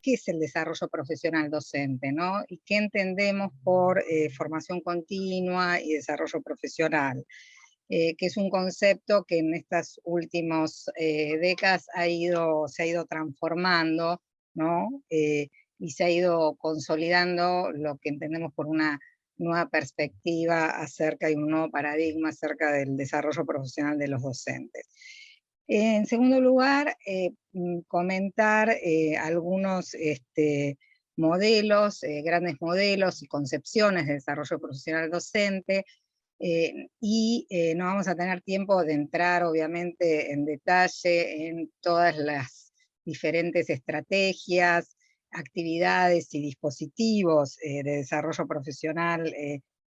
qué es el desarrollo profesional docente, ¿no? Y qué entendemos por formación continua y desarrollo profesional, que es un concepto que en estas últimas décadas se ha ido transformando, ¿no? Y se ha ido consolidando lo que entendemos por una nueva perspectiva acerca, y un nuevo paradigma acerca del desarrollo profesional de los docentes. En segundo lugar, comentar algunos modelos, grandes modelos y concepciones de desarrollo profesional docente, no vamos a tener tiempo de entrar obviamente en detalle en todas las diferentes estrategias, actividades y dispositivos de desarrollo profesional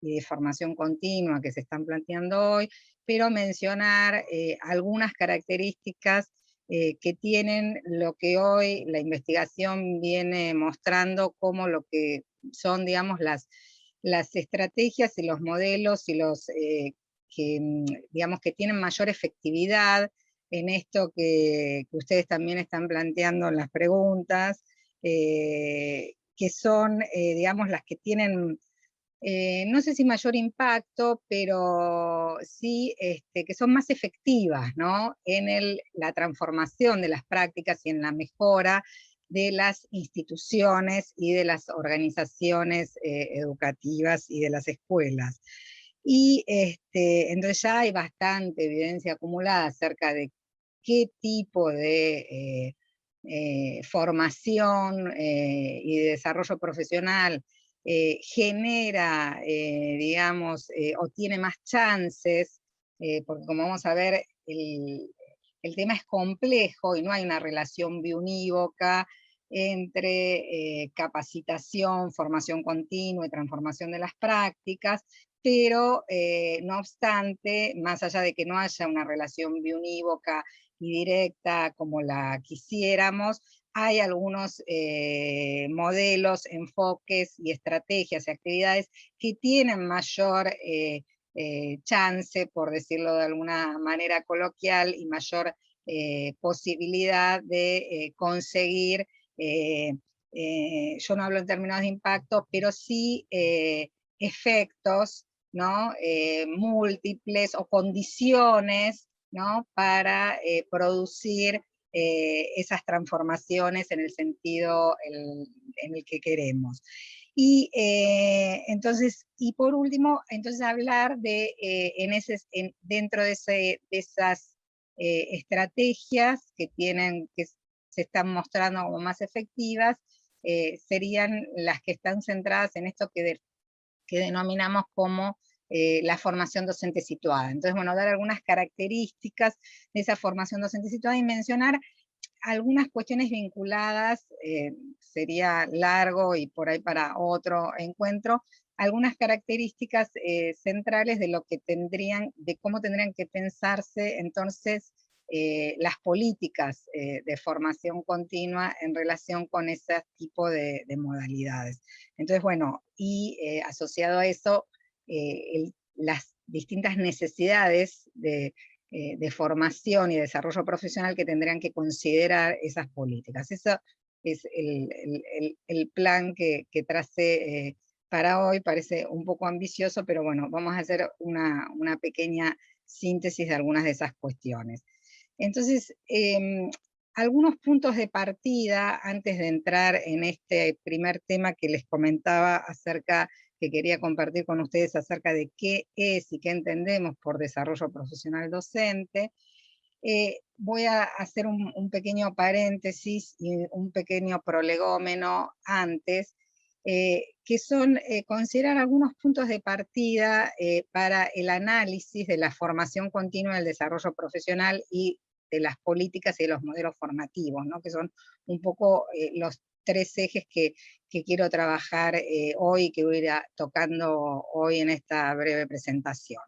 y de formación continua que se están planteando hoy, pero mencionar algunas características que tienen lo que hoy la investigación viene mostrando como lo que son, digamos, las estrategias y los modelos y los digamos, que tienen mayor efectividad en esto que ustedes también están planteando en las preguntas, que son, digamos, las que tienen, no sé si mayor impacto, pero sí que son más efectivas, ¿no? En la transformación de las prácticas y en la mejora de las instituciones y de las organizaciones educativas y de las escuelas. Y entonces ya hay bastante evidencia acumulada acerca de qué tipo de formación y de desarrollo profesional genera, digamos, o tiene más chances, porque como vamos a ver, el tema es complejo y no hay una relación biunívoca entre capacitación, formación continua y transformación de las prácticas, pero no obstante, más allá de que no haya una relación biunívoca y directa como la quisiéramos, hay algunos modelos, enfoques y estrategias y actividades que tienen mayor chance, por decirlo de alguna manera coloquial, y mayor posibilidad de conseguir, yo no hablo en términos de impacto, pero sí efectos, ¿no? Múltiples o condiciones, ¿no? Para producir esas transformaciones en el sentido en el que queremos. Y entonces, y por último, entonces hablar de, dentro de esas estrategias que se están mostrando como más efectivas, serían las que están centradas en esto que denominamos como la formación docente situada. Entonces, bueno, dar algunas características de esa formación docente situada y mencionar algunas cuestiones vinculadas, sería largo y por ahí para otro encuentro, algunas características centrales de lo que de cómo tendrían que pensarse entonces las políticas de formación continua en relación con ese tipo de modalidades. Entonces, bueno, y asociado a eso, las distintas necesidades de formación y desarrollo profesional que tendrían que considerar esas políticas. Eso es el plan que tracé para hoy. Parece un poco ambicioso, pero bueno, vamos a hacer una pequeña síntesis de algunas de esas cuestiones. Entonces, algunos puntos de partida antes de entrar en este primer tema que les comentaba que quería compartir con ustedes acerca de qué es y qué entendemos por desarrollo profesional docente. Voy a hacer un pequeño paréntesis y un pequeño prolegómeno antes, que son considerar algunos puntos de partida para el análisis de la formación continua del desarrollo profesional y de las políticas y de los modelos formativos, ¿no? Que son un poco los tres ejes que quiero trabajar hoy, que voy a ir tocando hoy en esta breve presentación.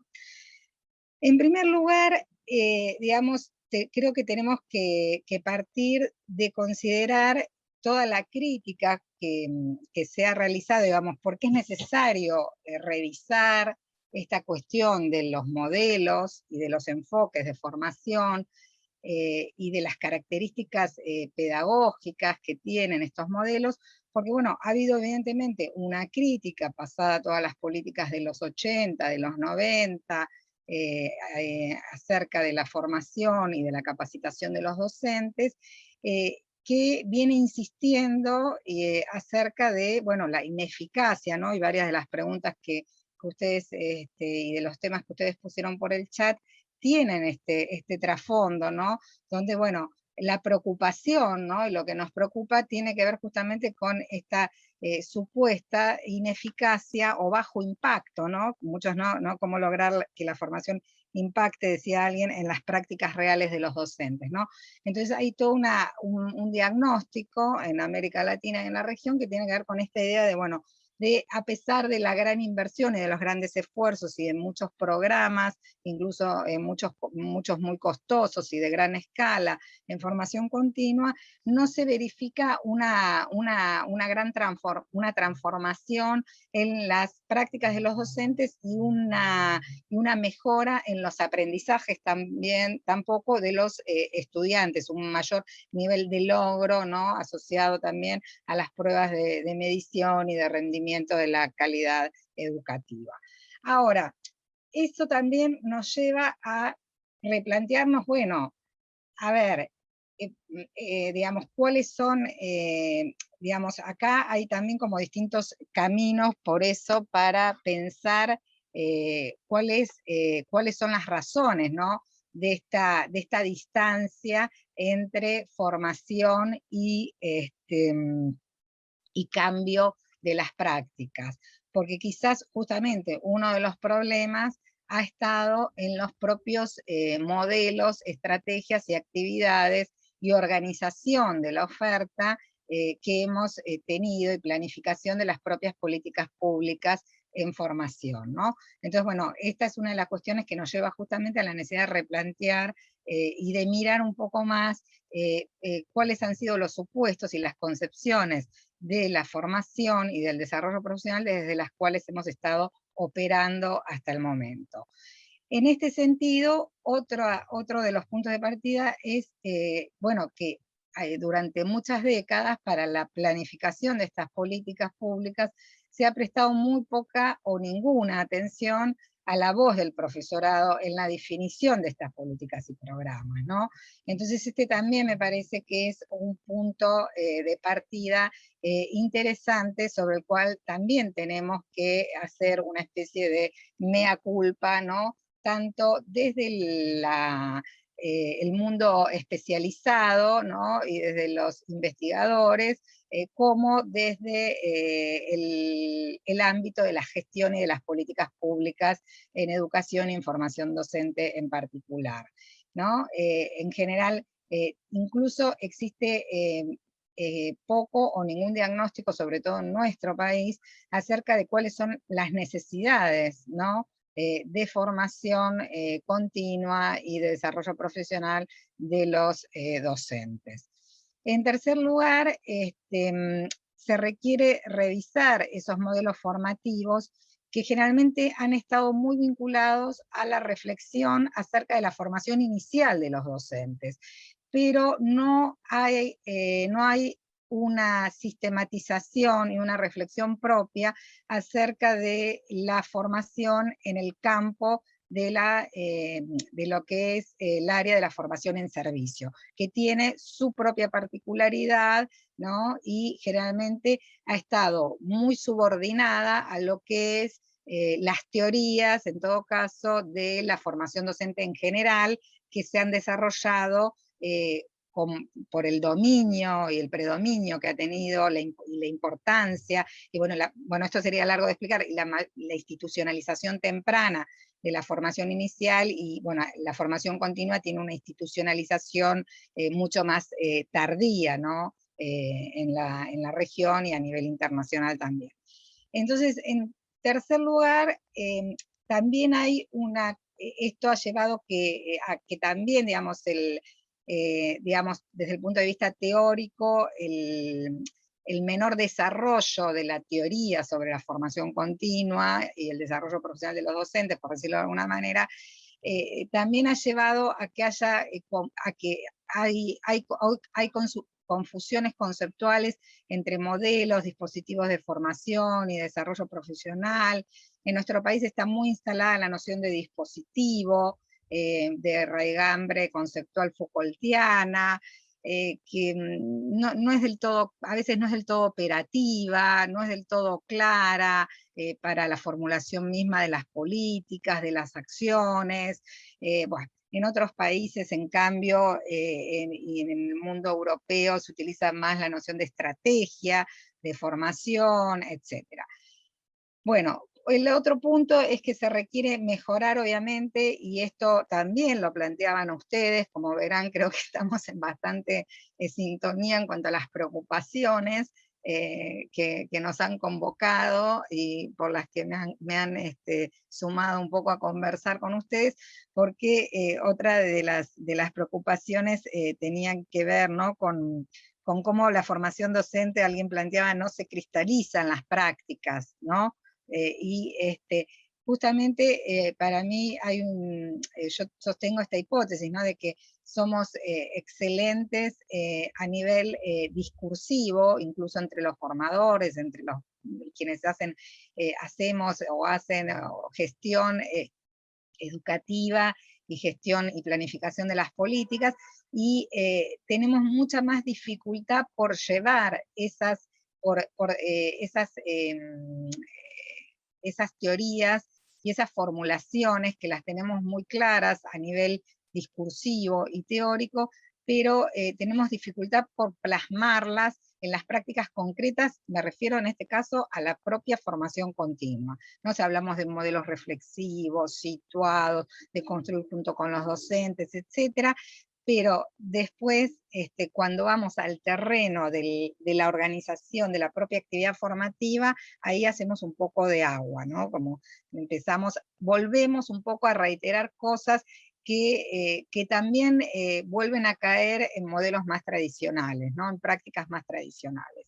En primer lugar, digamos, creo que tenemos que partir de considerar toda la crítica que se ha realizado, digamos, porque es necesario revisar esta cuestión de los modelos y de los enfoques de formación, y de las características pedagógicas que tienen estos modelos, porque bueno, ha habido evidentemente una crítica pasada a todas las políticas de los 80, de los 90, acerca de la formación y de la capacitación de los docentes, que viene insistiendo acerca de, bueno, la ineficacia, ¿no? Y varias de las preguntas que ustedes, y de los temas que ustedes pusieron por el chat, tienen este trasfondo, ¿no? Donde, bueno, la preocupación, ¿no? Y lo que nos preocupa tiene que ver justamente con esta supuesta ineficacia o bajo impacto, ¿no? Muchos no cómo lograr que la formación impacte, decía alguien, en las prácticas reales de los docentes, ¿no? Entonces hay todo un diagnóstico en América Latina y en la región que tiene que ver con esta idea de, bueno, de a pesar de la gran inversión y de los grandes esfuerzos y de muchos programas, incluso muchos muy costosos y de gran escala en formación continua, no se verifica una gran una transformación en las prácticas de los docentes y una mejora en los aprendizajes también, tampoco de los estudiantes, un mayor nivel de logro, ¿no? Asociado también a las pruebas de medición y de rendimiento de la calidad educativa. Ahora, eso también nos lleva a replantearnos, bueno, a ver, digamos, cuáles son, digamos, acá hay también como distintos caminos, por eso, para pensar cuáles son las razones, ¿no? De esta distancia entre formación y cambio de las prácticas, porque quizás justamente uno de los problemas ha estado en los propios modelos, estrategias y actividades y organización de la oferta que hemos tenido y planificación de las propias políticas públicas en formación, ¿no? Entonces, bueno, esta es una de las cuestiones que nos lleva justamente a la necesidad de replantear y de mirar un poco más cuáles han sido los supuestos y las concepciones de la formación y del desarrollo profesional desde las cuales hemos estado operando hasta el momento. En este sentido, otro de los puntos de partida es, bueno, que durante muchas décadas para la planificación de estas políticas públicas se ha prestado muy poca o ninguna atención a la voz del profesorado en la definición de estas políticas y programas, ¿no? Entonces este también me parece que es un punto de partida interesante sobre el cual también tenemos que hacer una especie de mea culpa, ¿no? Tanto desde el mundo especializado, ¿no? Y desde los investigadores, como desde el ámbito de la gestión y de las políticas públicas en educación e información docente en particular, ¿no? En general, incluso existe poco o ningún diagnóstico, sobre todo en nuestro país, acerca de cuáles son las necesidades, ¿no? De formación continua y de desarrollo profesional de los docentes. En tercer lugar, se requiere revisar esos modelos formativos que generalmente han estado muy vinculados a la reflexión acerca de la formación inicial de los docentes, pero no hay una sistematización y una reflexión propia acerca de la formación en el campo de lo que es el área de la formación en servicio, que tiene su propia particularidad, ¿no? Y generalmente ha estado muy subordinada a lo que es las teorías, en todo caso, de la formación docente en general, que se han desarrollado por el dominio y el predominio que ha tenido, y la importancia, y bueno, bueno, esto sería largo de explicar, la institucionalización temprana de la formación inicial, y bueno, la formación continua tiene una institucionalización mucho más tardía, ¿no? En la región y a nivel internacional también. Entonces, en tercer lugar, también hay esto ha llevado a que también, digamos, digamos, desde el punto de vista teórico, el menor desarrollo de la teoría sobre la formación continua y el desarrollo profesional de los docentes, por decirlo de alguna manera, también ha llevado a que haya, a que hay confusiones conceptuales entre modelos, dispositivos de formación y desarrollo profesional. En nuestro país está muy instalada la noción de dispositivo, de raigambre conceptual Foucaultiana, que no es del todo, a veces no es del todo operativa, no es del todo clara para la formulación misma de las políticas, de las acciones. Bueno, en otros países, en cambio, y en el mundo europeo se utiliza más la noción de estrategia, de formación, etc. Bueno, el otro punto es que se requiere mejorar, obviamente, y esto también lo planteaban ustedes, como verán, creo que estamos en bastante sintonía en cuanto a las preocupaciones que nos han convocado y por las que me han sumado un poco a conversar con ustedes, porque otra de las preocupaciones tenían que ver, ¿no?, con cómo la formación docente, alguien planteaba, no se cristaliza en las prácticas, ¿no? Justamente para mí yo sostengo esta hipótesis, ¿no?, de que somos excelentes a nivel discursivo, incluso entre los formadores, entre quienes hacemos gestión educativa y gestión y planificación de las políticas, y tenemos mucha más dificultad por llevar esas teorías y esas formulaciones que las tenemos muy claras a nivel discursivo y teórico, pero tenemos dificultad por plasmarlas en las prácticas concretas. Me refiero en este caso a la propia formación continua. ¿No? Si hablamos de modelos reflexivos, situados, de construir junto con los docentes, etcétera, pero después, cuando vamos al terreno de la organización de la propia actividad formativa, ahí hacemos un poco de agua, ¿no? Como volvemos un poco a reiterar cosas que también vuelven a caer en modelos más tradicionales, ¿no?, en prácticas más tradicionales.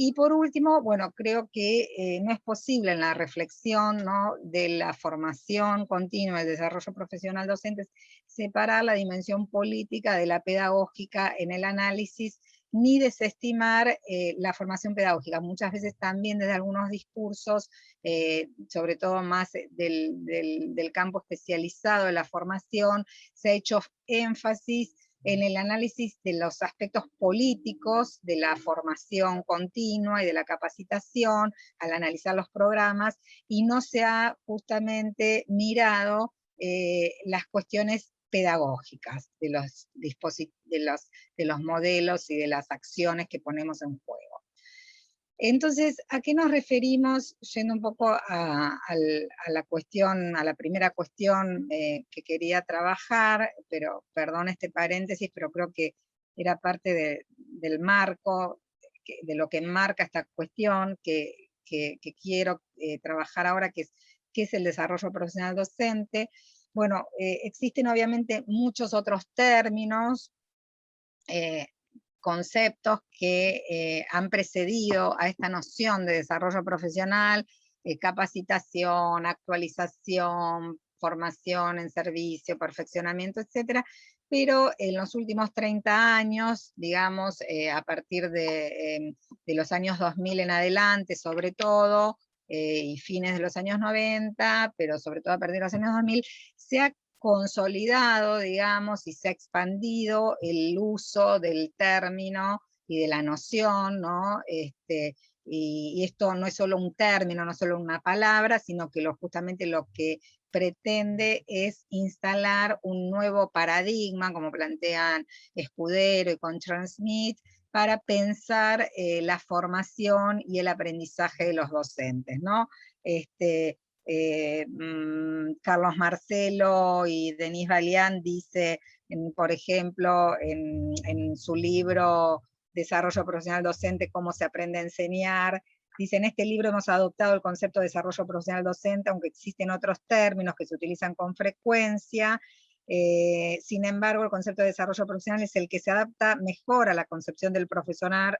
Y por último, bueno, creo que no es posible en la reflexión, ¿no?, de la formación continua, el desarrollo profesional docente, separar la dimensión política de la pedagógica en el análisis, ni desestimar la formación pedagógica. Muchas veces también desde algunos discursos, sobre todo más del campo especializado de la formación, se ha hecho énfasis en el análisis de los aspectos políticos de la formación continua y de la capacitación, al analizar los programas, y no se ha justamente mirado las cuestiones pedagógicas de los modelos y de las acciones que ponemos en juego. Entonces, ¿a qué nos referimos? Yendo un poco a la primera cuestión que quería trabajar, pero perdón este paréntesis, pero creo que era parte del marco, de lo que enmarca esta cuestión que quiero trabajar ahora, que es el desarrollo profesional docente. Bueno, existen obviamente muchos otros términos, conceptos que han precedido a esta noción de desarrollo profesional, capacitación, actualización, formación en servicio, perfeccionamiento, etcétera, pero en los últimos 30 años, digamos, a partir de los años 2000 en adelante, sobre todo, y fines de los años 90, pero sobre todo a partir de los años 2000, se ha consolidado, digamos, y se ha expandido el uso del término y de la noción, ¿no? Y esto no es solo un término, no es solo una palabra, sino que justamente lo que pretende es instalar un nuevo paradigma, como plantean Escudero y Conchern-Smith, para pensar la formación y el aprendizaje de los docentes, ¿no? Carlos Marcelo y Denis Valiant dice, por ejemplo, en su libro Desarrollo Profesional Docente, cómo se aprende a enseñar, dice, en este libro hemos adoptado el concepto de desarrollo profesional docente, aunque existen otros términos que se utilizan con frecuencia. Sin embargo, el concepto de desarrollo profesional es el que se adapta mejor a la concepción del profesor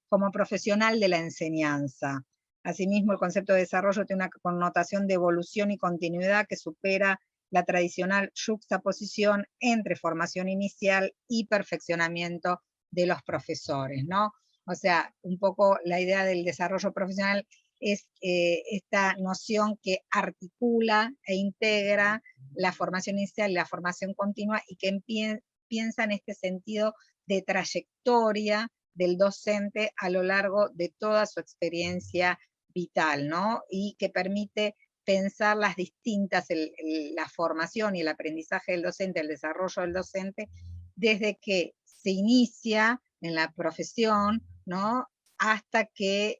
como profesional de la enseñanza. Asimismo, el concepto de desarrollo tiene una connotación de evolución y continuidad que supera la tradicional yuxtaposición entre formación inicial y perfeccionamiento de los profesores, ¿no? O sea, un poco la idea del desarrollo profesional es esta noción que articula e integra la formación inicial y la formación continua y que piensa en este sentido de trayectoria del docente a lo largo de toda su experiencia vital, ¿no? Y que permite pensar las distintas, la formación y el aprendizaje del docente, el desarrollo del docente, desde que se inicia en la profesión, ¿no? Hasta que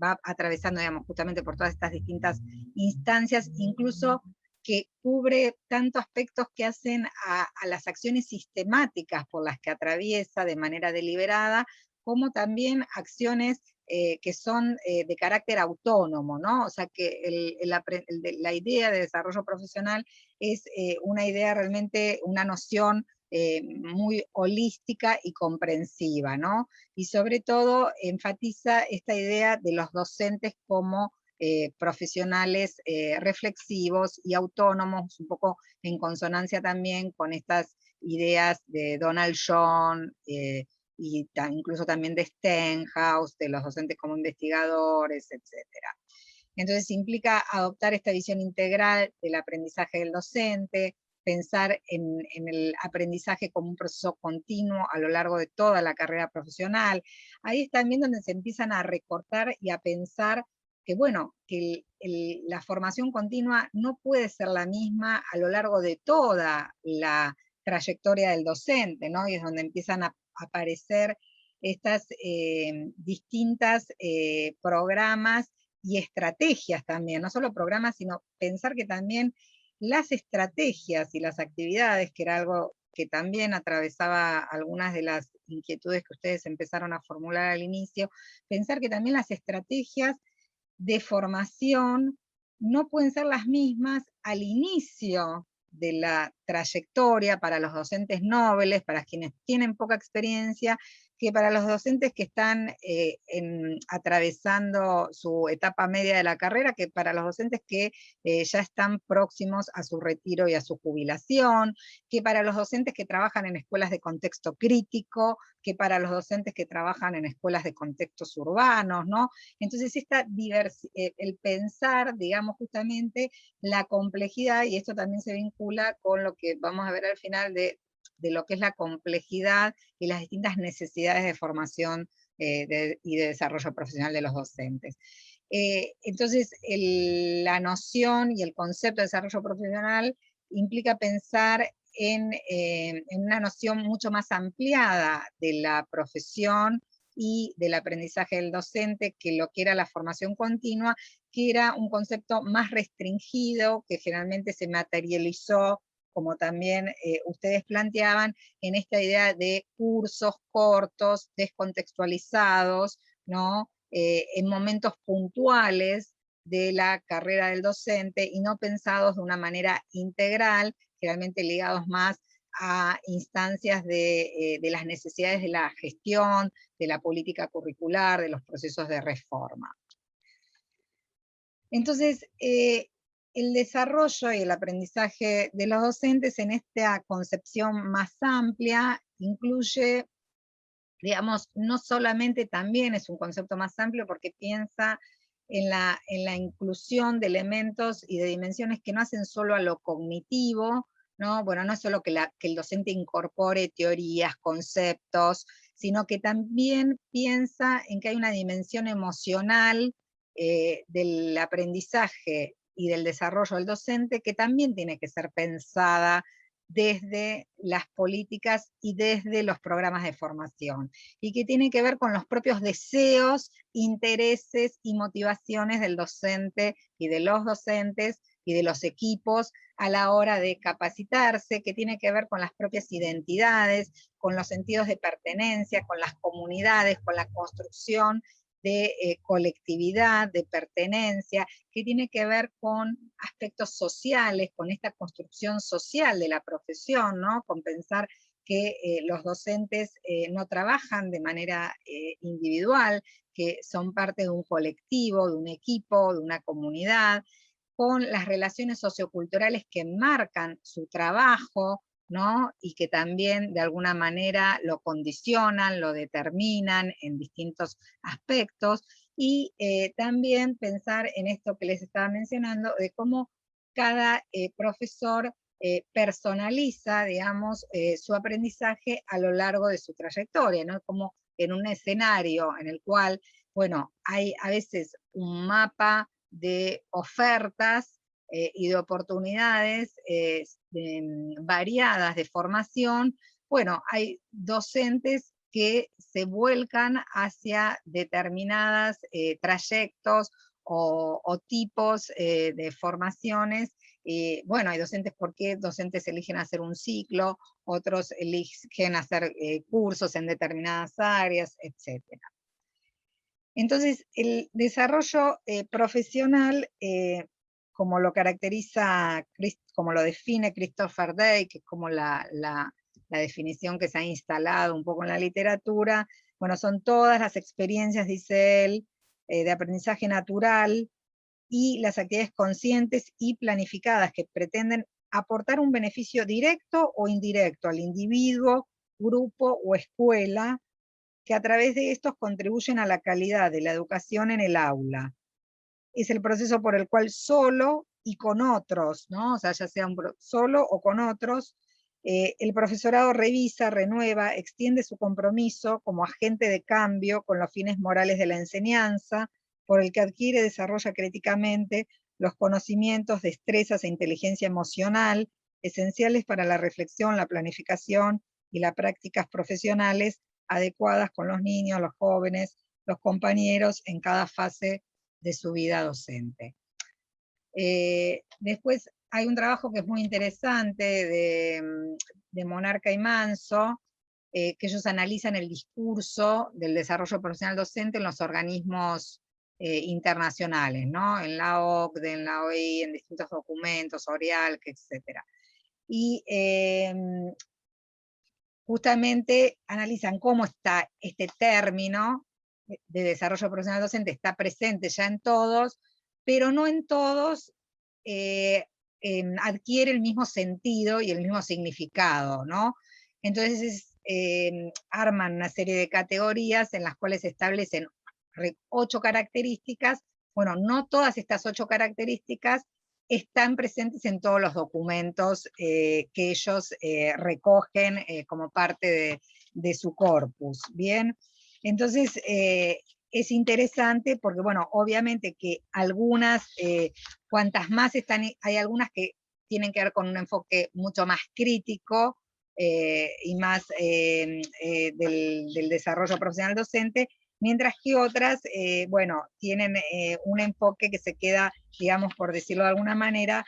va atravesando, digamos, justamente por todas estas distintas instancias, incluso que cubre tanto aspectos que hacen a las acciones sistemáticas por las que atraviesa de manera deliberada, como también acciones que son de carácter autónomo, ¿no? O sea que la idea de desarrollo profesional es una idea realmente, una noción muy holística y comprensiva, ¿no? Y sobre todo enfatiza esta idea de los docentes como profesionales reflexivos y autónomos, un poco en consonancia también con estas ideas de Donald John, y incluso también de Stenhouse, de los docentes como investigadores, etcétera. Entonces implica adoptar esta visión integral del aprendizaje del docente, pensar en el aprendizaje como un proceso continuo a lo largo de toda la carrera profesional. Ahí es también donde se empiezan a recortar y a pensar que, bueno, que la formación continua no puede ser la misma a lo largo de toda la trayectoria del docente, ¿no? Y es donde empiezan a aparecer estas distintas programas y estrategias también, no solo programas, sino pensar que también las estrategias y las actividades, que era algo que también atravesaba algunas de las inquietudes que ustedes empezaron a formular al inicio, pensar que también las estrategias de formación no pueden ser las mismas al inicio de la trayectoria para los docentes nobles, para quienes tienen poca experiencia, que para los docentes que están atravesando su etapa media de la carrera, que para los docentes que ya están próximos a su retiro y a su jubilación, que para los docentes que trabajan en escuelas de contexto crítico, que para los docentes que trabajan en escuelas de contextos urbanos, ¿no? Entonces, el pensar, digamos, justamente la complejidad, y esto también se vincula con lo que vamos a ver al final de lo que es la complejidad y las distintas necesidades de formación y de desarrollo profesional de los docentes. Entonces, la noción y el concepto de desarrollo profesional implica pensar en una noción mucho más ampliada de la profesión y del aprendizaje del docente, que lo que era la formación continua, que era un concepto más restringido, que generalmente se materializó, como también ustedes planteaban, en esta idea de cursos cortos, descontextualizados, ¿no? En momentos puntuales de la carrera del docente y no pensados de una manera integral, generalmente ligados más a instancias de las necesidades de la gestión, de la política curricular, de los procesos de reforma. Entonces, el desarrollo y el aprendizaje de los docentes en esta concepción más amplia incluye, digamos, no solamente también es un concepto más amplio porque piensa en la inclusión de elementos y de dimensiones que no hacen solo a lo cognitivo, ¿no? Bueno, no es solo que el docente incorpore teorías, conceptos, sino que también piensa en que hay una dimensión emocional del aprendizaje y del desarrollo del docente que también tiene que ser pensada desde las políticas y desde los programas de formación, y que tiene que ver con los propios deseos, intereses y motivaciones del docente y de los docentes y de los equipos a la hora de capacitarse, que tiene que ver con las propias identidades, con los sentidos de pertenencia, con las comunidades, con la construcción de colectividad, de pertenencia, que tiene que ver con aspectos sociales, con esta construcción social de la profesión, ¿no? Con pensar que los docentes no trabajan de manera individual, que son parte de un colectivo, de un equipo, de una comunidad, con las relaciones socioculturales que enmarcan su trabajo, ¿no? Y que también de alguna manera lo condicionan, lo determinan en distintos aspectos, y también pensar en esto que les estaba mencionando, de cómo cada profesor personaliza, digamos, su aprendizaje a lo largo de su trayectoria, ¿no? Como en un escenario en el cual, bueno, hay a veces un mapa de ofertas y de oportunidades variadas de formación. Bueno, hay docentes que se vuelcan hacia determinados trayectos o tipos de formaciones. Bueno, hay docentes, porque docentes eligen hacer un ciclo, otros eligen hacer cursos en determinadas áreas, etc. Entonces, el desarrollo profesional, como lo caracteriza, como lo define Christopher Day, que es como la definición que se ha instalado un poco en la literatura, bueno, son todas las experiencias, dice él, de aprendizaje natural y las actividades conscientes y planificadas que pretenden aportar un beneficio directo o indirecto al individuo, grupo o escuela, que a través de estos contribuyen a la calidad de la educación en el aula. Es el proceso por el cual solo y con otros, ¿no? O sea, ya sea solo o con otros, el profesorado revisa, renueva, extiende su compromiso como agente de cambio con los fines morales de la enseñanza, por el que adquiere y desarrolla críticamente los conocimientos, destrezas e inteligencia emocional esenciales para la reflexión, la planificación y las prácticas profesionales adecuadas con los niños, los jóvenes, los compañeros en cada fase de su vida docente. Después hay un trabajo que es muy interesante de Monarca y Manso, que ellos analizan el discurso del desarrollo profesional docente en los organismos internacionales, ¿no? En la OCDE, en la OI, en distintos documentos, ORIALC, etc. Y justamente analizan cómo está este término de desarrollo profesional docente, está presente ya en todos, pero no en todos adquiere el mismo sentido y el mismo significado, ¿no? Entonces arman una serie de categorías en las cuales se establecen 8 características. Bueno, no todas estas 8 características están presentes en todos los documentos que ellos recogen como parte de su corpus, ¿bien? Entonces, es interesante porque, bueno, obviamente que algunas, cuantas más están, hay algunas que tienen que ver con un enfoque mucho más crítico y más del desarrollo profesional docente, mientras que otras, bueno, tienen un enfoque que se queda, digamos, por decirlo de alguna manera,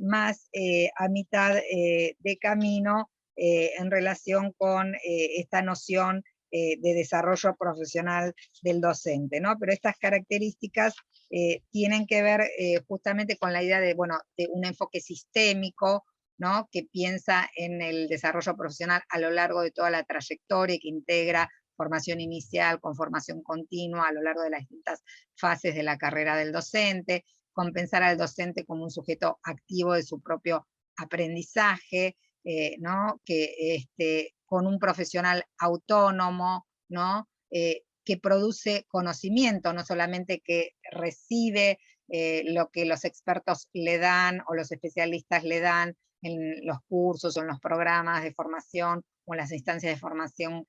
más a mitad de camino en relación con esta noción de desarrollo profesional del docente, ¿no? Pero estas características tienen que ver justamente con la idea de, bueno, de un enfoque sistémico, ¿no? Que piensa en el desarrollo profesional a lo largo de toda la trayectoria, que integra formación inicial con formación continua a lo largo de las distintas fases de la carrera del docente, compensar al docente como un sujeto activo de su propio aprendizaje, ¿no? Que con un profesional autónomo, ¿no? Que produce conocimiento, no solamente que recibe lo que los expertos le dan o los especialistas le dan en los cursos o en los programas de formación o en las instancias de formación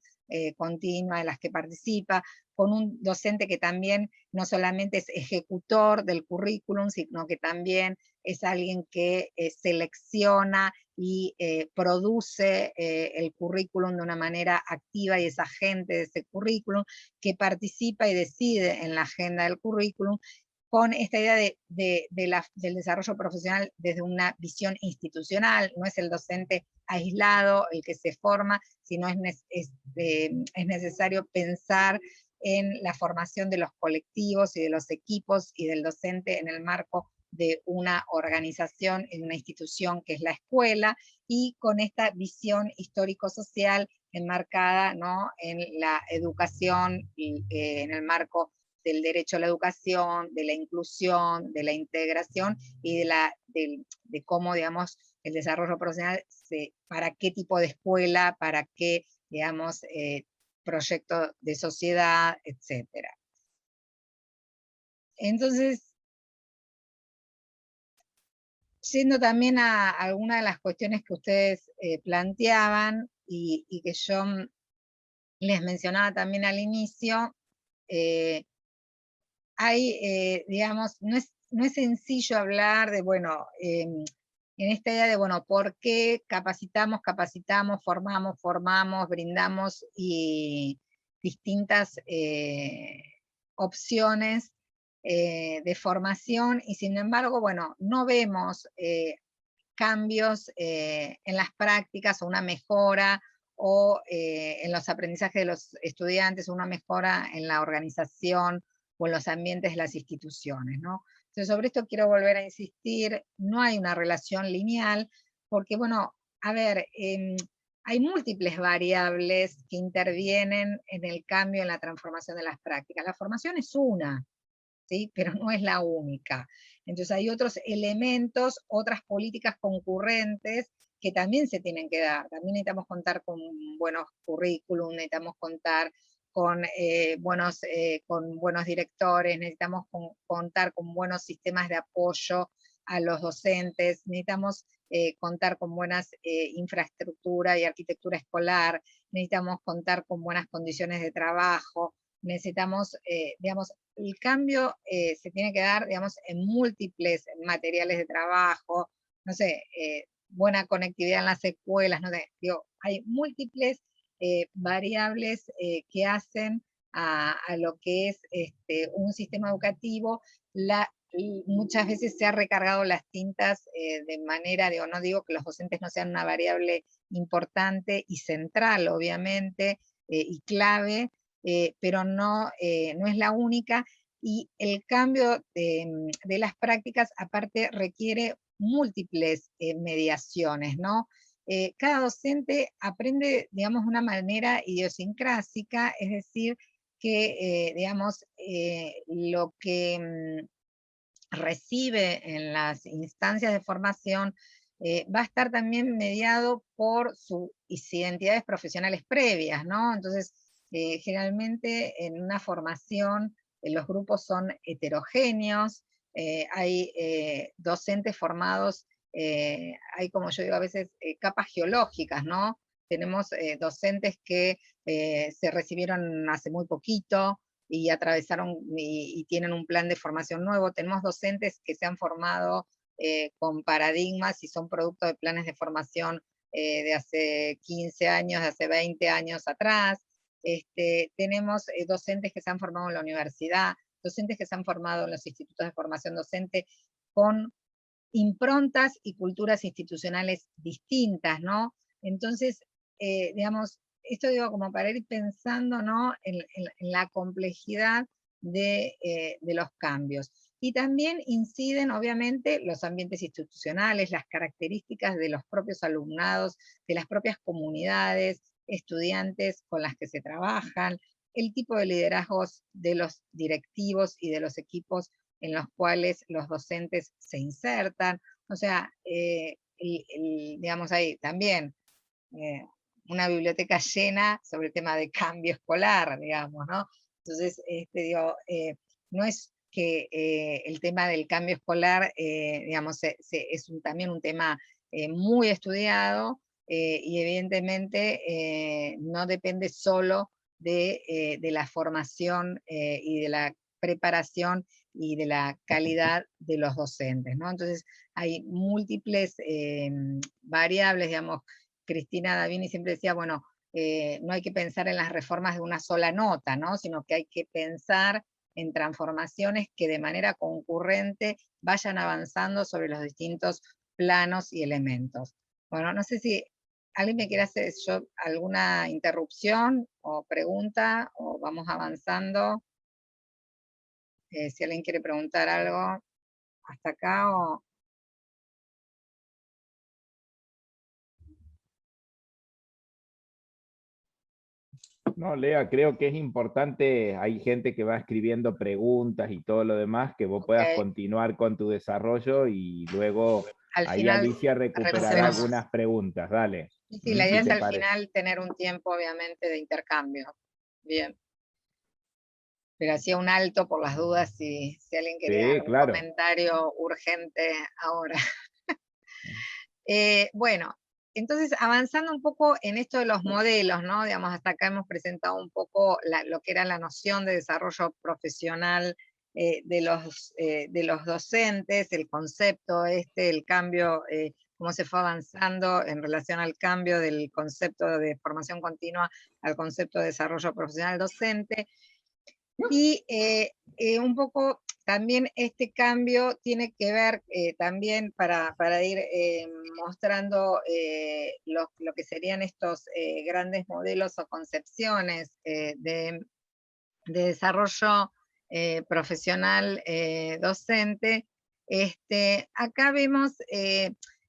continua en las que participa, con un docente que también no solamente es ejecutor del currículum, sino que también es alguien que selecciona y produce el currículum de una manera activa y es agente de ese currículum, que participa y decide en la agenda del currículum, con esta idea del desarrollo profesional desde una visión institucional. No es el docente aislado el que se forma, sino es necesario pensar en la formación de los colectivos y de los equipos y del docente en el marco de una organización, en una institución que es la escuela, y con esta visión histórico-social enmarcada, ¿no? En la educación y en el marco del derecho a la educación, de la inclusión, de la integración y de cómo, digamos, el desarrollo profesional, para qué tipo de escuela, para qué, digamos, proyecto de sociedad, etcétera. Entonces, yendo también a algunas de las cuestiones que ustedes planteaban y que yo les mencionaba también al inicio, digamos, no es sencillo hablar de, bueno, en esta idea de, bueno, ¿por qué capacitamos, formamos, brindamos y distintas opciones de formación y sin embargo, bueno, no vemos cambios en las prácticas o una mejora o en los aprendizajes de los estudiantes, una mejora en la organización o en los ambientes de las instituciones, ¿no? Entonces, sobre esto quiero volver a insistir, no hay una relación lineal, porque, bueno, a ver, hay múltiples variables que intervienen en el cambio, en la transformación de las prácticas. La formación es una, ¿sí? Pero no es la única. Entonces hay otros elementos, otras políticas concurrentes que también se tienen que dar. También necesitamos contar con buenos currículum, necesitamos contar con buenos directores, necesitamos contar con buenos sistemas de apoyo a los docentes, necesitamos contar con buenas infraestructura y arquitectura escolar, necesitamos contar con buenas condiciones de trabajo, necesitamos, digamos, el cambio se tiene que dar, digamos, en múltiples materiales de trabajo, no sé, buena conectividad en las escuelas, no sé, digo, hay múltiples variables que hacen a lo que es un sistema educativo. Muchas veces se ha recargado las tintas de manera, digo, no digo que los docentes no sean una variable importante y central, obviamente, y clave, pero no es la única, y el cambio de las prácticas aparte requiere múltiples mediaciones, ¿no? Cada docente aprende, digamos, de una manera idiosincrásica, es decir, que, digamos, lo que recibe en las instancias de formación va a estar también mediado por sus identidades profesionales previas, ¿no? Entonces, generalmente en una formación los grupos son heterogéneos, hay docentes formados, hay como yo digo a veces capas geológicas, ¿no? Tenemos docentes que se recibieron hace muy poquito, y atravesaron y tienen un plan de formación nuevo. Tenemos docentes que se han formado con paradigmas y son producto de planes de formación de hace 15 años, de hace 20 años atrás. Tenemos docentes que se han formado en la universidad, docentes que se han formado en los institutos de formación docente con improntas y culturas institucionales distintas, ¿no? Entonces, digamos, esto digo como para ir pensando, ¿no? En la complejidad de los cambios. Y también inciden, obviamente, los ambientes institucionales, las características de los propios alumnados, de las propias comunidades, estudiantes con las que se trabajan, el tipo de liderazgos de los directivos y de los equipos en los cuales los docentes se insertan. O sea, digamos ahí también una biblioteca llena sobre el tema de cambio escolar, digamos, ¿no? Entonces, digo, no es que el tema del cambio escolar, digamos, es también un tema muy estudiado y evidentemente no depende solo de la formación y de la preparación y de la calidad de los docentes, ¿no? Entonces, hay múltiples variables, digamos. Cristina Davini siempre decía, bueno, no hay que pensar en las reformas de una sola nota, ¿no? Sino que hay que pensar en transformaciones que de manera concurrente vayan avanzando sobre los distintos planos y elementos. Bueno, no sé si alguien me quiere hacer alguna interrupción o pregunta, o vamos avanzando. Si alguien quiere preguntar algo hasta acá o... No, Lea, creo que es importante, hay gente que va escribiendo preguntas y todo lo demás, que vos puedas Ok, continuar con tu desarrollo y luego al ahí final Alicia recuperará recuperamos. algunas preguntas, dale. Sí, sí, la idea Si es te al parece. final tener un tiempo, obviamente, de intercambio. Bien, pero hacía un alto por las dudas si alguien quería Sí, algún claro. comentario urgente ahora. Bueno, entonces avanzando un poco en esto de los modelos, ¿no? Digamos, hasta acá hemos presentado un poco lo que era la noción de desarrollo profesional de los docentes, el concepto el cambio, cómo se fue avanzando en relación al cambio del concepto de formación continua al concepto de desarrollo profesional docente. Y un poco también este cambio tiene que ver también para ir mostrando lo que serían estos grandes modelos o concepciones de desarrollo profesional docente. Acá vemos,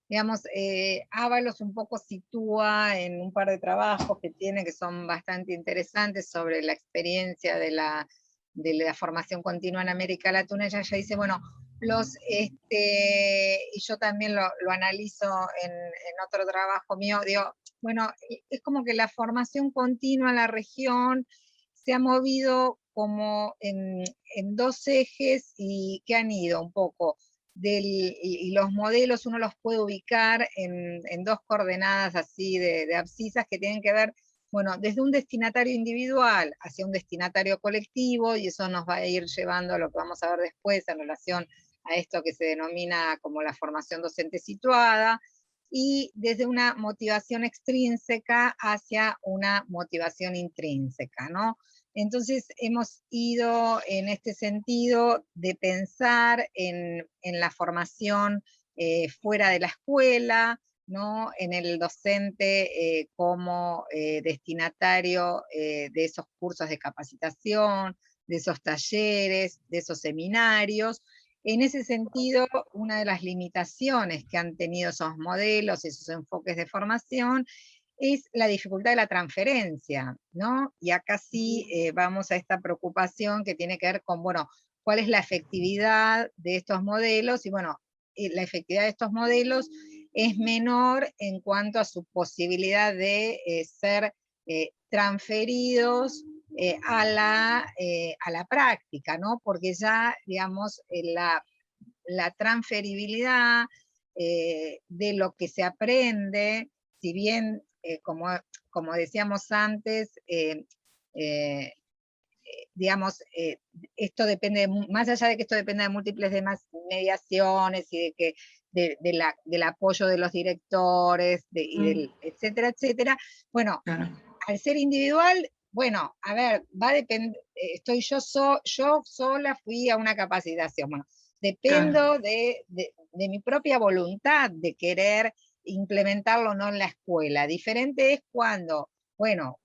digamos, Ábalos un poco sitúa en un par de trabajos que tiene que son bastante interesantes sobre la experiencia de la formación continua en América Latina. Ella dice, bueno, y yo también lo analizo en otro trabajo mío, digo, bueno, es como que la formación continua en la región se ha movido como en dos ejes y que han ido un poco y los modelos uno los puede ubicar en dos coordenadas así de abscisas que tienen que ver, bueno, desde un destinatario individual hacia un destinatario colectivo, y eso nos va a ir llevando a lo que vamos a ver después en relación a esto que se denomina como la formación docente situada, y desde una motivación extrínseca hacia una motivación intrínseca, ¿no? Entonces hemos ido en este sentido de pensar en la formación fuera de la escuela, ¿no? En el docente como destinatario de esos cursos de capacitación, de esos talleres, de esos seminarios. En ese sentido, una de las limitaciones que han tenido esos modelos, esos enfoques de formación, es la dificultad de la transferencia, ¿no? Y acá sí vamos a esta preocupación que tiene que ver con, bueno, cuál es la efectividad de estos modelos, y bueno, la efectividad de estos modelos es menor en cuanto a su posibilidad de ser transferidos a la práctica, ¿no? Porque ya, digamos, la transferibilidad de lo que se aprende, si bien, como decíamos antes, digamos, esto depende, más allá de que esto dependa de múltiples mediaciones y de que del apoyo de los directores y del etcétera, etcétera, bueno, Claro. al ser individual, bueno, a ver, va a depender, yo sola fui a una capacitación, bueno, dependo Claro. de mi propia voluntad de querer implementarlo o no en la escuela. Diferente es cuando, bueno,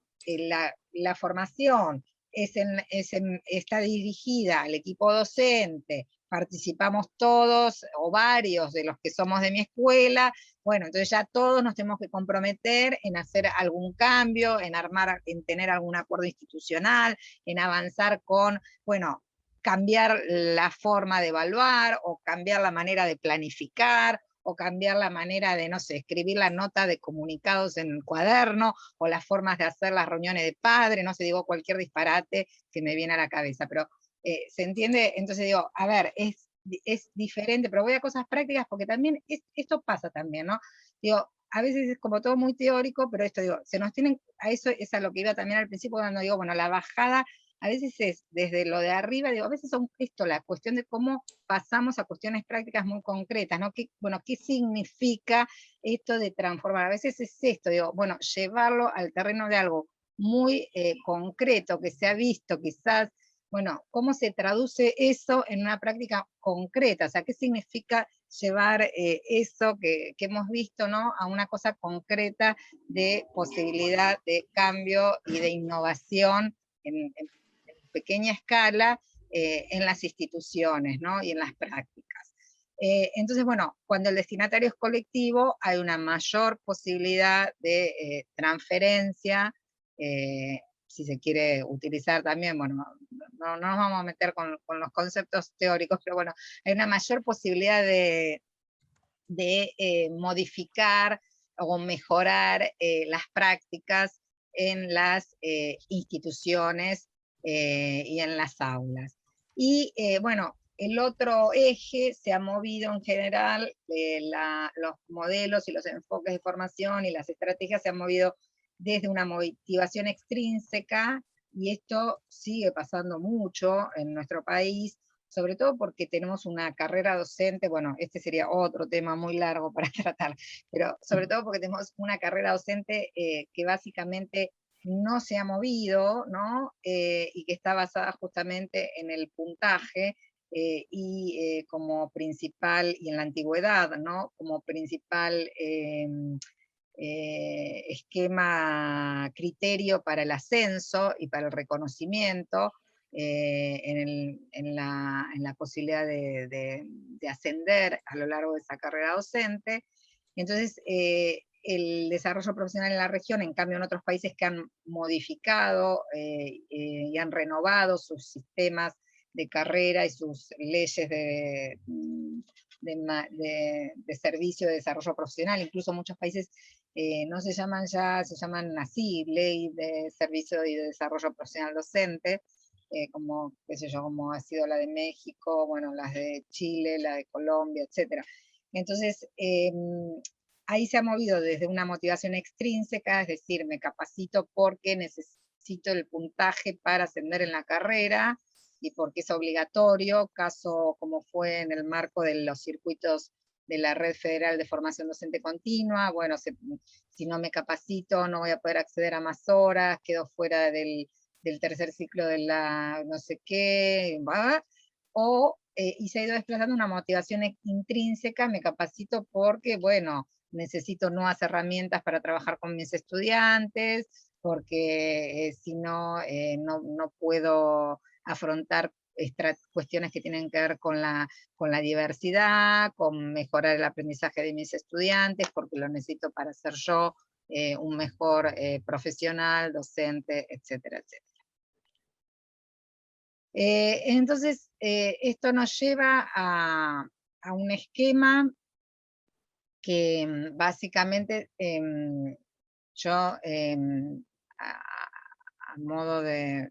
la formación está dirigida al equipo docente, participamos todos o varios de los que somos de mi escuela, bueno, entonces ya todos nos tenemos que comprometer en hacer algún cambio, en tener algún acuerdo institucional, en avanzar con, bueno, cambiar la forma de evaluar o cambiar la manera de planificar o cambiar la manera de, no sé, escribir la nota de comunicados en el cuaderno o las formas de hacer las reuniones de padre, no sé, digo cualquier disparate que me viene a la cabeza, pero ¿se entiende? Entonces digo, a ver, es diferente, pero voy a cosas prácticas porque también esto pasa también, ¿no? Digo, a veces es como todo muy teórico, pero esto digo, se nos tienen, a eso es a lo que iba también al principio cuando digo, bueno, la bajada a veces es desde lo de arriba, digo, a veces son esto, la cuestión de cómo pasamos a cuestiones prácticas muy concretas, ¿no? Bueno, ¿qué significa esto de transformar? A veces es esto, digo, bueno, llevarlo al terreno de algo muy concreto, que se ha visto quizás, bueno, ¿cómo se traduce eso en una práctica concreta? O sea, ¿qué significa llevar eso que hemos visto, ¿no? A una cosa concreta de posibilidad de cambio y de innovación en pequeña escala en las instituciones, ¿no? Y en las prácticas. Entonces, bueno, cuando el destinatario es colectivo, hay una mayor posibilidad de transferencia si se quiere utilizar también, bueno, no nos vamos a meter con los conceptos teóricos, pero bueno, hay una mayor posibilidad de modificar o mejorar las prácticas en las instituciones y en las aulas. Y bueno, el otro eje se ha movido en general, los modelos y los enfoques de formación y las estrategias se han movido desde una motivación extrínseca, y esto sigue pasando mucho en nuestro país, sobre todo porque tenemos una carrera docente, bueno, este sería otro tema muy largo para tratar, pero sobre todo porque tenemos una carrera docente que básicamente no se ha movido, ¿no? Y que está basada justamente en el puntaje, como principal, y en la antigüedad, ¿no? Como principal esquema, criterio para el ascenso y para el reconocimiento, en la posibilidad de ascender a lo largo de esa carrera docente. Entonces, el desarrollo profesional en la región, en cambio en otros países que han modificado y han renovado sus sistemas de carrera y sus leyes de servicio de desarrollo profesional, incluso muchos países no se llaman ya, se llaman así, Ley de Servicio y de Desarrollo Profesional Docente, como, qué sé yo, como ha sido la de México, bueno, las de Chile, la de Colombia, etc. Entonces, ahí se ha movido desde una motivación extrínseca, es decir, me capacito porque necesito el puntaje para ascender en la carrera y porque es obligatorio, caso como fue en el marco de los circuitos de la Red Federal de Formación Docente Continua. Bueno, si no me capacito no voy a poder acceder a más horas, quedo fuera del tercer ciclo de la no sé qué, ¿va? Y se ha ido desplazando una motivación intrínseca, me capacito porque, bueno, necesito nuevas herramientas para trabajar con mis estudiantes, porque si no, no puedo afrontar cuestiones que tienen que ver con la diversidad, con mejorar el aprendizaje de mis estudiantes, porque lo necesito para ser yo un mejor profesional, docente, etcétera, etcétera. Entonces, esto nos lleva a un esquema que básicamente yo, a modo de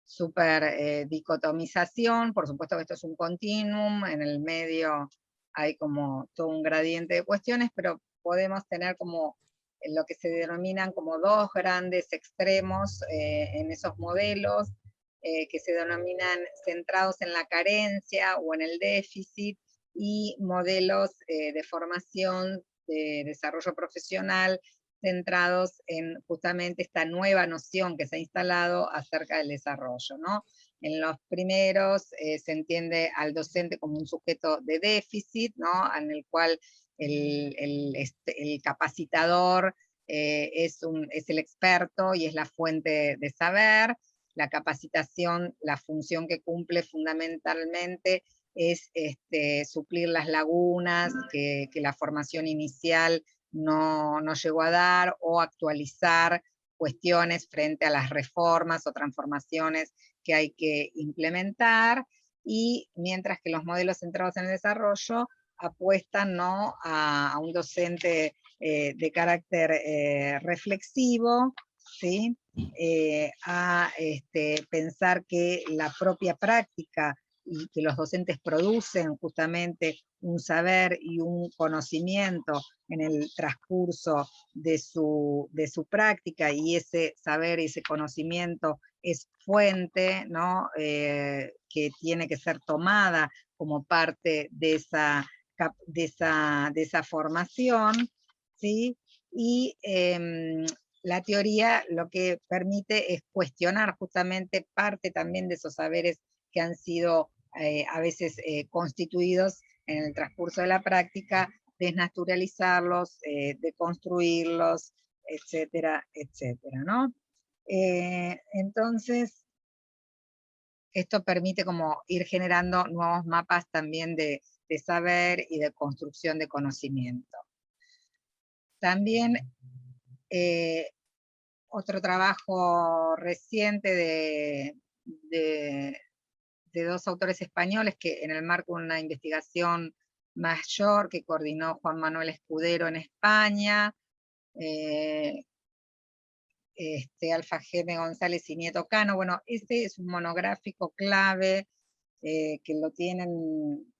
super dicotomización, por supuesto que esto es un continuum, en el medio hay como todo un gradiente de cuestiones, pero podemos tener como lo que se denominan como dos grandes extremos en esos modelos, que se denominan centrados en la carencia o en el déficit, y modelos de formación, de desarrollo profesional, centrados en justamente esta nueva noción que se ha instalado acerca del desarrollo, ¿no? En los primeros se entiende al docente como un sujeto de déficit, ¿no? En el cual el capacitador es el experto y es la fuente de saber. La capacitación, la función que cumple fundamentalmente es suplir las lagunas que la formación inicial no llegó a dar, o actualizar cuestiones frente a las reformas o transformaciones que hay que implementar, y mientras que los modelos centrados en el desarrollo apuestan, ¿no?, a un docente de carácter reflexivo, ¿sí? A pensar que la propia práctica y que los docentes producen justamente un saber y un conocimiento en el transcurso de su práctica, y ese saber y ese conocimiento es fuente, ¿no? Que tiene que ser tomada como parte de esa formación, ¿sí? Y la teoría lo que permite es cuestionar justamente parte también de esos saberes que han sido a veces constituidos en el transcurso de la práctica, desnaturalizarlos, deconstruirlos, etcétera, etcétera, ¿no? Entonces, esto permite como ir generando nuevos mapas también de saber y de construcción de conocimiento. También otro trabajo reciente de, de dos autores españoles que en el marco de una investigación mayor que coordinó Juan Manuel Escudero en España, Alfa Geme González y Nieto Cano. Bueno, este es un monográfico clave que lo tienen,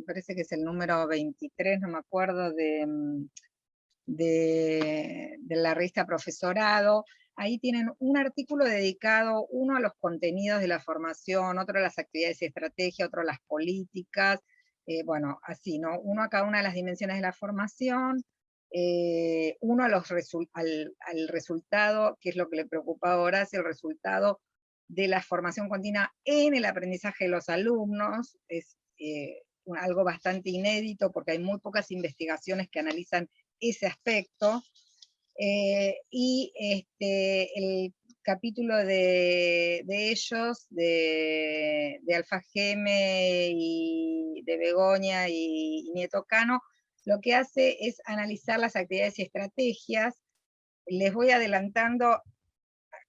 parece que es el número 23, no me acuerdo, de la revista Profesorado. Ahí tienen un artículo dedicado, uno a los contenidos de la formación, otro a las actividades y estrategia, otro a las políticas, bueno, así, ¿no? Uno a cada una de las dimensiones de la formación, uno a al resultado, que es lo que le preocupa ahora, es el resultado de la formación continua en el aprendizaje de los alumnos. Es algo bastante inédito porque hay muy pocas investigaciones que analizan ese aspecto. El capítulo de ellos, de Alfa Geme y de Begoña y Nieto Cano, lo que hace es analizar las actividades y estrategias. Les voy adelantando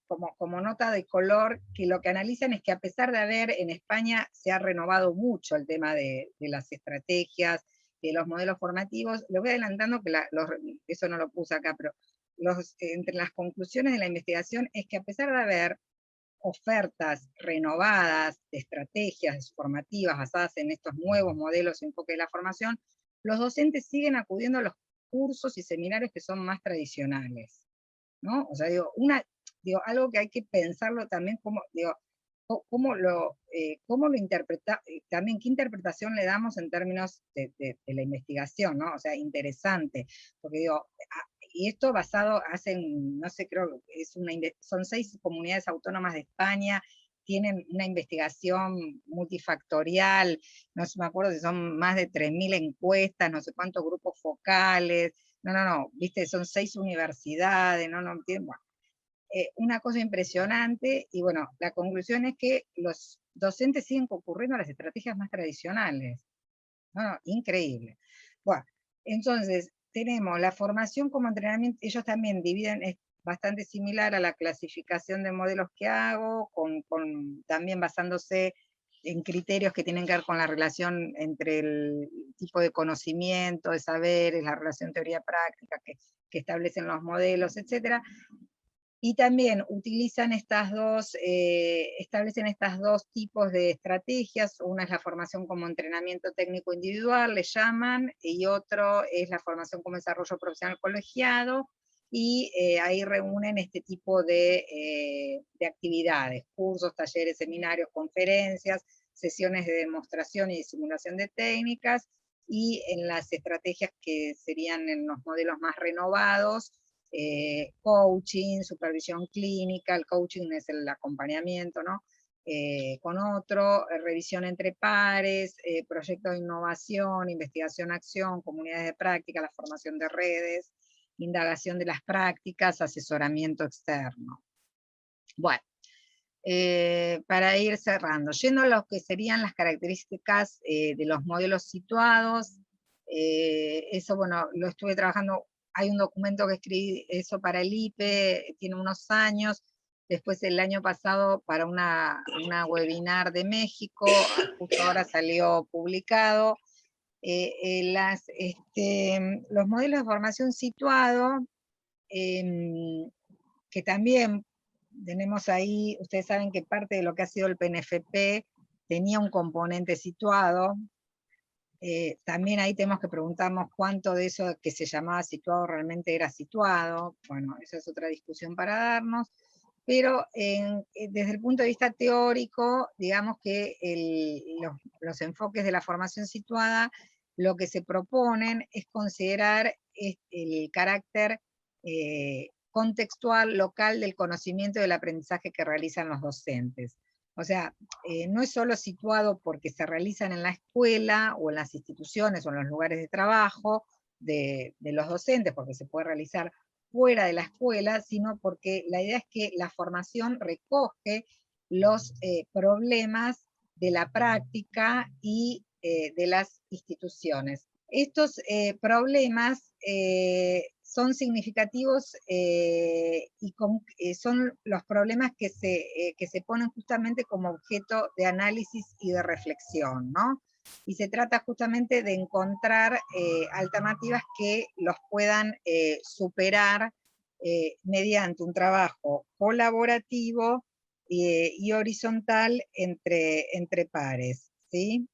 como nota de color, que lo que analizan es que a pesar de haber en España se ha renovado mucho el tema de las estrategias, de los modelos formativos, les voy adelantando que eso no lo puse acá, pero entre las conclusiones de la investigación es que a pesar de haber ofertas renovadas de estrategias formativas basadas en estos nuevos modelos y enfoque de la formación, los docentes siguen acudiendo a los cursos y seminarios que son más tradicionales, ¿no? O sea, algo que hay que pensarlo también, cómo lo interpreta, también qué interpretación le damos en términos de la investigación, ¿no? O sea, interesante, porque y esto basado, no sé, creo que son 6 comunidades autónomas de España, tienen una investigación multifactorial, no sé, me acuerdo si son más de 3.000 encuestas, no sé cuántos grupos focales, no, viste, son 6 universidades, no, bueno, una cosa impresionante, y bueno, la conclusión es que los docentes siguen concurriendo a las estrategias más tradicionales. No, increíble. Bueno, entonces, tenemos la formación como entrenamiento, ellos también dividen, es bastante similar a la clasificación de modelos que hago, también basándose en criterios que tienen que ver con la relación entre el tipo de conocimiento, de saberes, la relación teoría-práctica que establecen los modelos, etc. Y también utilizan establecen estas dos tipos de estrategias. Una es la formación como entrenamiento técnico individual, le llaman, y otro es la formación como desarrollo profesional colegiado, y ahí reúnen este tipo de actividades, cursos, talleres, seminarios, conferencias, sesiones de demostración y de simulación de técnicas, y en las estrategias que serían en los modelos más renovados, coaching, supervisión clínica, el coaching es el acompañamiento, ¿no? Con otro, revisión entre pares, proyectos de innovación, investigación-acción, comunidades de práctica, la formación de redes, indagación de las prácticas, asesoramiento externo. Bueno, para ir cerrando, yendo a lo que serían las características de los modelos situados, eso, bueno, lo estuve trabajando. Hay un documento que escribí eso para el IPE, tiene unos años, después el año pasado para una webinar de México, justo ahora salió publicado. Los modelos de formación situado, que también tenemos ahí, ustedes saben que parte de lo que ha sido el PNFP tenía un componente situado. También ahí tenemos que preguntarnos cuánto de eso que se llamaba situado realmente era situado. Bueno, esa es otra discusión para darnos. Pero desde el punto de vista teórico, digamos que los enfoques de la formación situada, lo que se proponen es considerar el carácter contextual, local del conocimiento y del aprendizaje que realizan los docentes. O sea, no es solo situado porque se realizan en la escuela o en las instituciones o en los lugares de trabajo de los docentes, porque se puede realizar fuera de la escuela, sino porque la idea es que la formación recoge los problemas de la práctica y de las instituciones. Estos problemas son significativos son los problemas que se ponen justamente como objeto de análisis y de reflexión, ¿no? Y se trata justamente de encontrar alternativas que los puedan superar mediante un trabajo colaborativo y horizontal entre pares, ¿sí?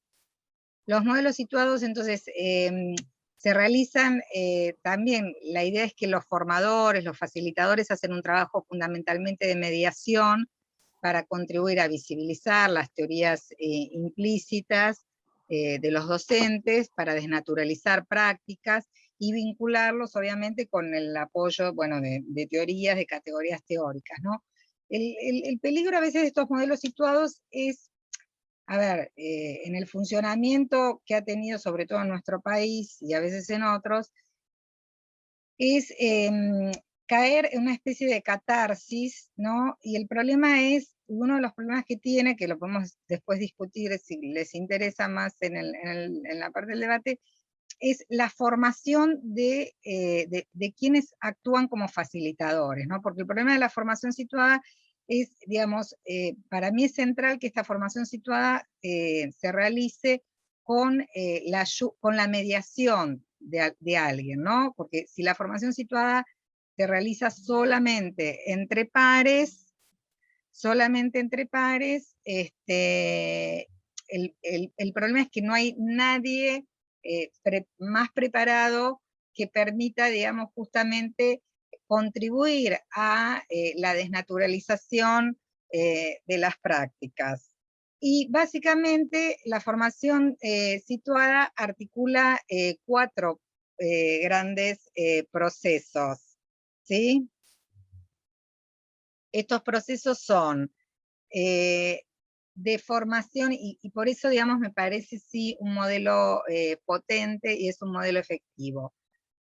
Los modelos situados, entonces, se realizan también, la idea es que los formadores, los facilitadores hacen un trabajo fundamentalmente de mediación para contribuir a visibilizar las teorías implícitas de los docentes, para desnaturalizar prácticas y vincularlos obviamente con el apoyo, bueno, de teorías, de categorías teóricas, ¿no? El peligro a veces de estos modelos situados es, a ver, en el funcionamiento que ha tenido, sobre todo en nuestro país y a veces en otros, es caer en una especie de catarsis, ¿no? Y el problema es, uno de los problemas que tiene, que lo podemos después discutir si les interesa más en la parte del debate, es la formación de quienes actúan como facilitadores, ¿no? Porque el problema de la formación situada es, digamos, para mí es central que esta formación situada se realice con la mediación de alguien, ¿no? Porque si la formación situada se realiza solamente entre pares, el problema es que no hay nadie más preparado que permita, digamos, justamente contribuir a la desnaturalización de las prácticas. Y básicamente la formación situada articula 4 grandes procesos, ¿sí? Estos procesos son de formación, y por eso, digamos, me parece sí un modelo potente y es un modelo efectivo.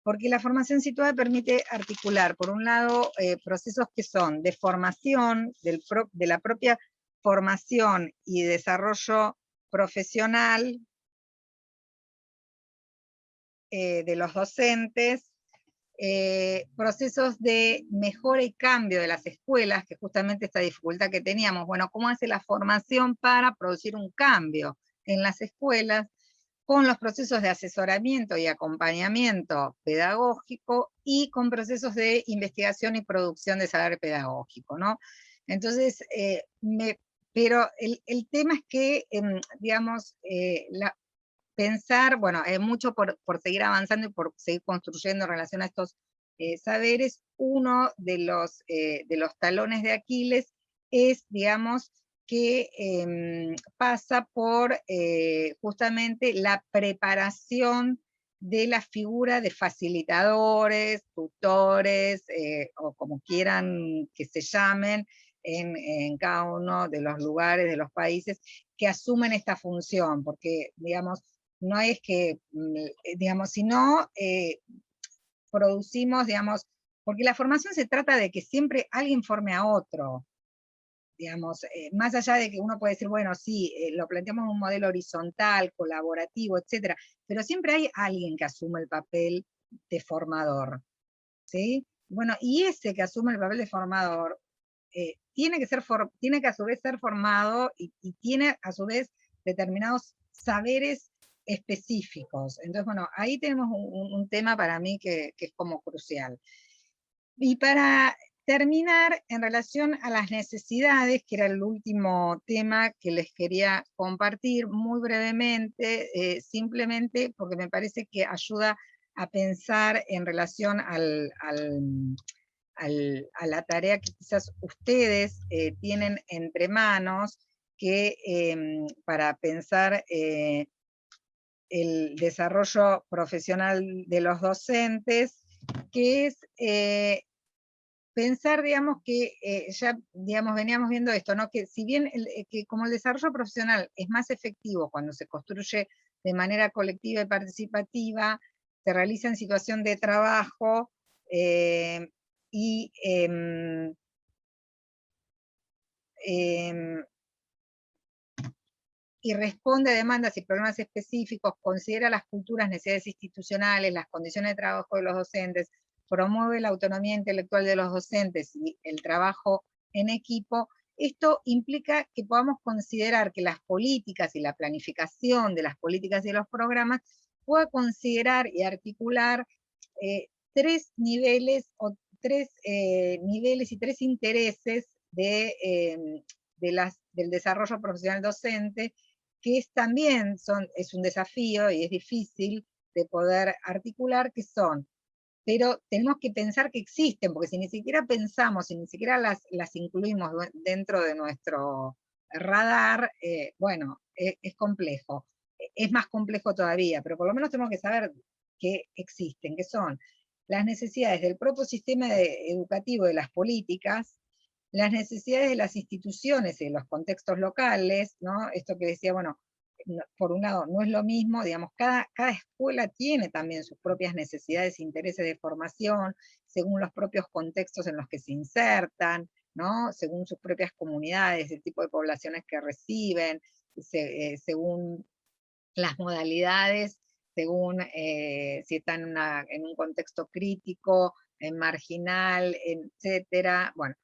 Porque la formación situada permite articular, por un lado, procesos que son de formación, de la propia formación y desarrollo profesional de los docentes, procesos de mejora y cambio de las escuelas, que justamente esta dificultad que teníamos, bueno, ¿cómo hace la formación para producir un cambio en las escuelas? Con los procesos de asesoramiento y acompañamiento pedagógico y con procesos de investigación y producción de saber pedagógico, ¿no? Entonces, pero el tema es que, digamos, pensar, bueno, hay mucho por seguir avanzando y por seguir construyendo en relación a estos saberes. Uno de los talones de Aquiles es, digamos, que pasa por justamente la preparación de la figura de facilitadores, tutores, o como quieran que se llamen, en cada uno de los lugares, de los países, que asumen esta función, porque, digamos, no es que, digamos, si no producimos, digamos, porque la formación se trata de que siempre alguien forme a otro, digamos, más allá de que uno puede decir, bueno, sí, lo planteamos en un modelo horizontal, colaborativo, etcétera, pero siempre hay alguien que asume el papel de formador, ¿sí? Bueno, y ese que asume el papel de formador tiene que a su vez ser formado y tiene a su vez determinados saberes específicos. Entonces, bueno, ahí tenemos un tema para mí que es como crucial. Y para terminar, en relación a las necesidades, que era el último tema que les quería compartir muy brevemente, simplemente porque me parece que ayuda a pensar en relación a la tarea que quizás ustedes tienen entre manos, que para pensar el desarrollo profesional de los docentes, que es pensar, digamos, que ya, digamos, veníamos viendo esto, ¿no? Que si bien, que como el desarrollo profesional es más efectivo cuando se construye de manera colectiva y participativa, se realiza en situación de trabajo, y y responde a demandas y problemas específicos, considera las culturas, necesidades institucionales, las condiciones de trabajo de los docentes, promueve la autonomía intelectual de los docentes y el trabajo en equipo, esto implica que podamos considerar que las políticas y la planificación de las políticas y de los programas pueda considerar y articular tres niveles y tres intereses del desarrollo profesional docente, que también es un desafío y es difícil de poder articular, que son, pero tenemos que pensar que existen, porque si ni siquiera pensamos, si ni siquiera las incluimos dentro de nuestro radar, bueno, es complejo. Es más complejo todavía, pero por lo menos tenemos que saber que existen, que son las necesidades del propio sistema educativo, de las políticas, las necesidades de las instituciones y de los contextos locales, ¿no? Esto que decía, bueno, por un lado, no es lo mismo, digamos, cada escuela tiene también sus propias necesidades e intereses de formación, según los propios contextos en los que se insertan, ¿no? Según sus propias comunidades, el tipo de poblaciones que reciben, según las modalidades, según si están en un contexto crítico, marginal, etcétera. Bueno,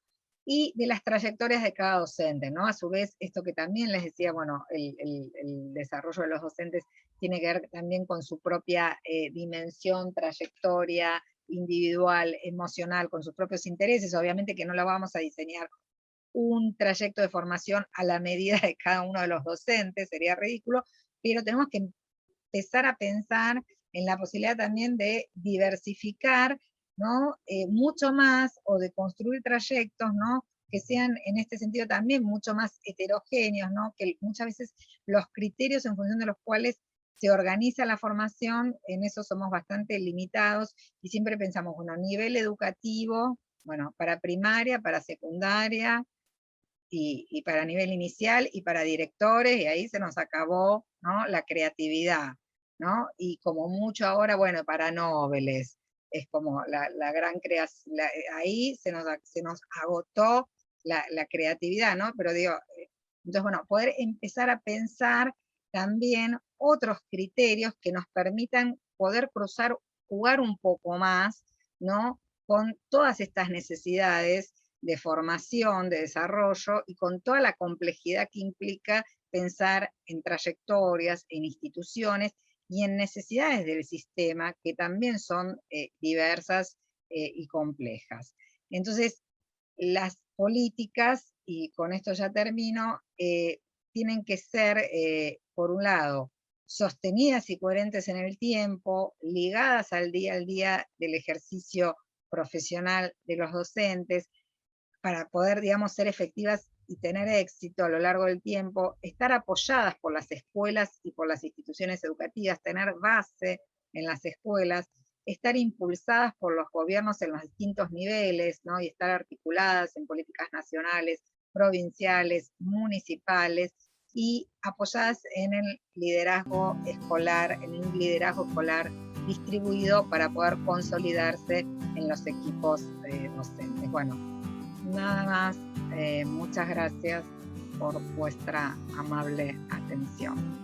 y de las trayectorias de cada docente, ¿no? A su vez, esto que también les decía, bueno, el desarrollo de los docentes tiene que ver también con su propia dimensión, trayectoria individual, emocional, con sus propios intereses. Obviamente que no lo vamos a diseñar un trayecto de formación a la medida de cada uno de los docentes, sería ridículo, pero tenemos que empezar a pensar en la posibilidad también de diversificar, ¿no? Mucho más, o de construir trayectos, ¿no? Que sean en este sentido también mucho más heterogéneos, ¿no? Que muchas veces los criterios en función de los cuales se organiza la formación, en eso somos bastante limitados, y siempre pensamos, bueno, a nivel educativo, bueno, para primaria, para secundaria, y para nivel inicial, y para directores, y ahí se nos acabó, ¿no? La creatividad, ¿no? Y como mucho ahora, bueno, para nobles, es como la gran creación, ahí se nos agotó la creatividad, ¿no? Pero digo, entonces, bueno, poder empezar a pensar también otros criterios que nos permitan poder cruzar, jugar un poco más, ¿no? Con todas estas necesidades de formación, de desarrollo, y con toda la complejidad que implica pensar en trayectorias, en instituciones y en necesidades del sistema, que también son diversas y complejas. Entonces, las políticas, y con esto ya termino, tienen que ser, por un lado, sostenidas y coherentes en el tiempo, ligadas al día del ejercicio profesional de los docentes, para poder, digamos, ser efectivas y tener éxito a lo largo del tiempo, estar apoyadas por las escuelas y por las instituciones educativas, tener base en las escuelas, estar impulsadas por los gobiernos en los distintos niveles, ¿no? Y estar articuladas en políticas nacionales, provinciales, municipales, y apoyadas en el liderazgo escolar, en un liderazgo escolar distribuido para poder consolidarse en los equipos docentes. Bueno, nada más, muchas gracias por vuestra amable atención.